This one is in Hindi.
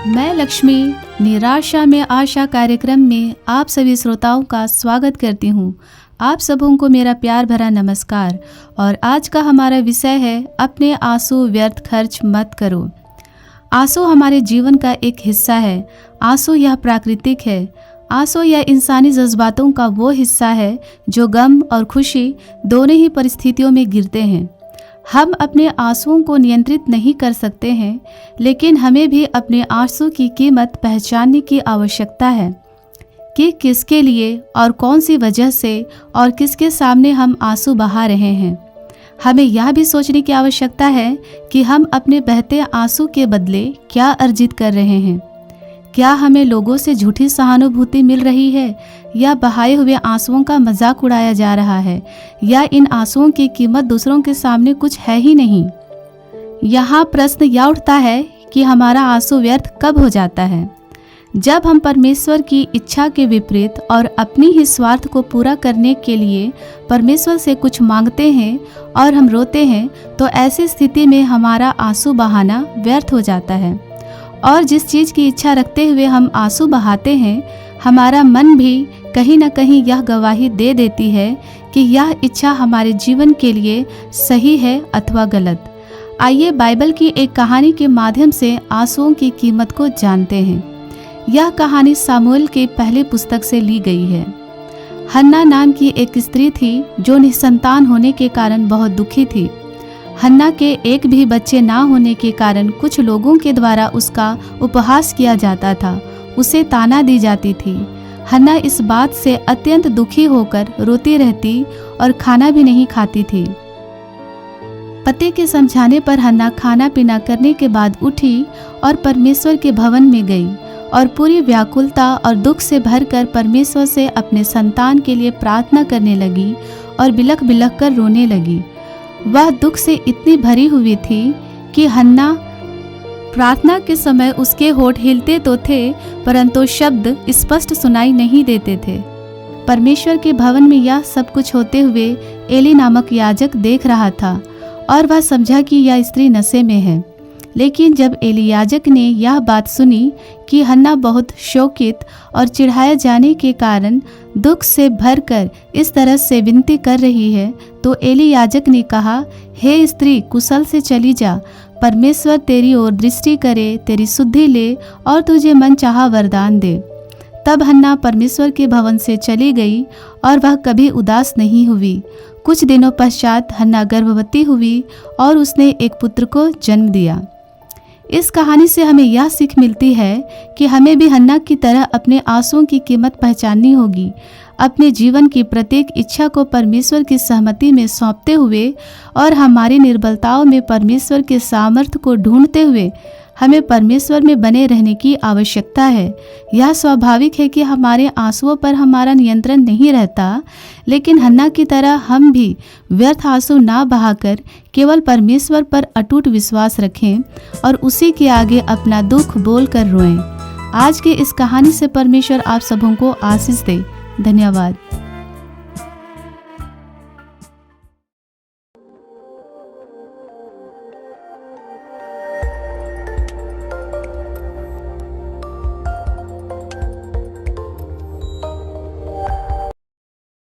मैं लक्ष्मी निराशा में आशा कार्यक्रम में आप सभी श्रोताओं का स्वागत करती हूँ। आप सबों को मेरा प्यार भरा नमस्कार। और आज का हमारा विषय है अपने आंसू व्यर्थ खर्च मत करो। आंसू हमारे जीवन का एक हिस्सा है। आंसू यह प्राकृतिक है। आंसू या इंसानी जज्बातों का वो हिस्सा है जो गम और खुशी दोनों ही परिस्थितियों में गिरते हैं। हम अपने आंसुओं को नियंत्रित नहीं कर सकते हैं, लेकिन हमें भी अपने आंसू की कीमत पहचानने की आवश्यकता है कि किसके लिए और कौन सी वजह से और किसके सामने हम आंसू बहा रहे हैं। हमें यह भी सोचने की आवश्यकता है कि हम अपने बहते आंसू के बदले क्या अर्जित कर रहे हैं। क्या हमें लोगों से झूठी सहानुभूति मिल रही है, या बहाए हुए आंसुओं का मजाक उड़ाया जा रहा है, या इन आंसुओं की कीमत दूसरों के सामने कुछ है ही नहीं। यहाँ प्रश्न यह उठता है कि हमारा आंसू व्यर्थ कब हो जाता है। जब हम परमेश्वर की इच्छा के विपरीत और अपनी ही स्वार्थ को पूरा करने के लिए परमेश्वर से कुछ मांगते हैं और हम रोते हैं, तो ऐसी स्थिति में हमारा आंसू बहाना व्यर्थ हो जाता है। और जिस चीज़ की इच्छा रखते हुए हम आंसू बहाते हैं, हमारा मन भी कहीं न कहीं यह गवाही दे देती है कि यह इच्छा हमारे जीवन के लिए सही है अथवा गलत। आइए बाइबल की एक कहानी के माध्यम से आंसुओं की कीमत को जानते हैं। यह कहानी सामुएल की पहली पुस्तक से ली गई है। हन्ना नाम की एक स्त्री थी जो निसंतान होने के कारण बहुत दुखी थी। हन्ना के एक भी बच्चे ना होने के कारण कुछ लोगों के द्वारा उसका उपहास किया जाता था, उसे ताना दी जाती थी। हन्ना इस बात से अत्यंत दुखी होकर रोती रहती और खाना भी नहीं खाती थी। पति के समझाने पर हन्ना खाना पीना करने के बाद उठी और परमेश्वर के भवन में गई और पूरी व्याकुलता और दुख से भरकर परमेश्वर से अपने संतान के लिए प्रार्थना करने लगी और बिलख बिलख कर रोने लगी। वह दुख से इतनी भरी हुई थी कि हन्ना प्रार्थना के समय उसके होठ हिलते तो थे, परंतु शब्द स्पष्ट सुनाई नहीं देते थे। परमेश्वर के भवन में यह सब कुछ होते हुए एली नामक याजक देख रहा था और वह समझा कि यह स्त्री नशे में है। लेकिन जब एली याजक ने यह बात सुनी कि हन्ना बहुत शोकित और चिढ़ाए जाने के कारण दुख से भरकर इस तरह से विनती कर रही है, तो एली याजक ने कहा, हे स्त्री, कुशल से चली जा। परमेश्वर तेरी ओर दृष्टि करे, तेरी शुद्धि ले और तुझे मन चाहा वरदान दे। तब हन्ना परमेश्वर के भवन से चली गई और वह कभी उदास नहीं हुई। कुछ दिनों पश्चात हन्ना गर्भवती हुई और उसने एक पुत्र को जन्म दिया। इस कहानी से हमें यह सीख मिलती है कि हमें भी हन्ना की तरह अपने आंसुओं की कीमत पहचाननी होगी। अपने जीवन की प्रत्येक इच्छा को परमेश्वर की सहमति में सौंपते हुए और हमारी निर्बलताओं में परमेश्वर के सामर्थ्य को ढूंढते हुए हमें परमेश्वर में बने रहने की आवश्यकता है। यह स्वाभाविक है कि हमारे आंसुओं पर हमारा नियंत्रण नहीं रहता, लेकिन हन्ना की तरह हम भी व्यर्थ आंसू ना बहाकर केवल परमेश्वर पर अटूट विश्वास रखें और उसी के आगे अपना दुख बोलकर रोएं। आज के इस कहानी से परमेश्वर आप सबों को आशीष दे। धन्यवाद।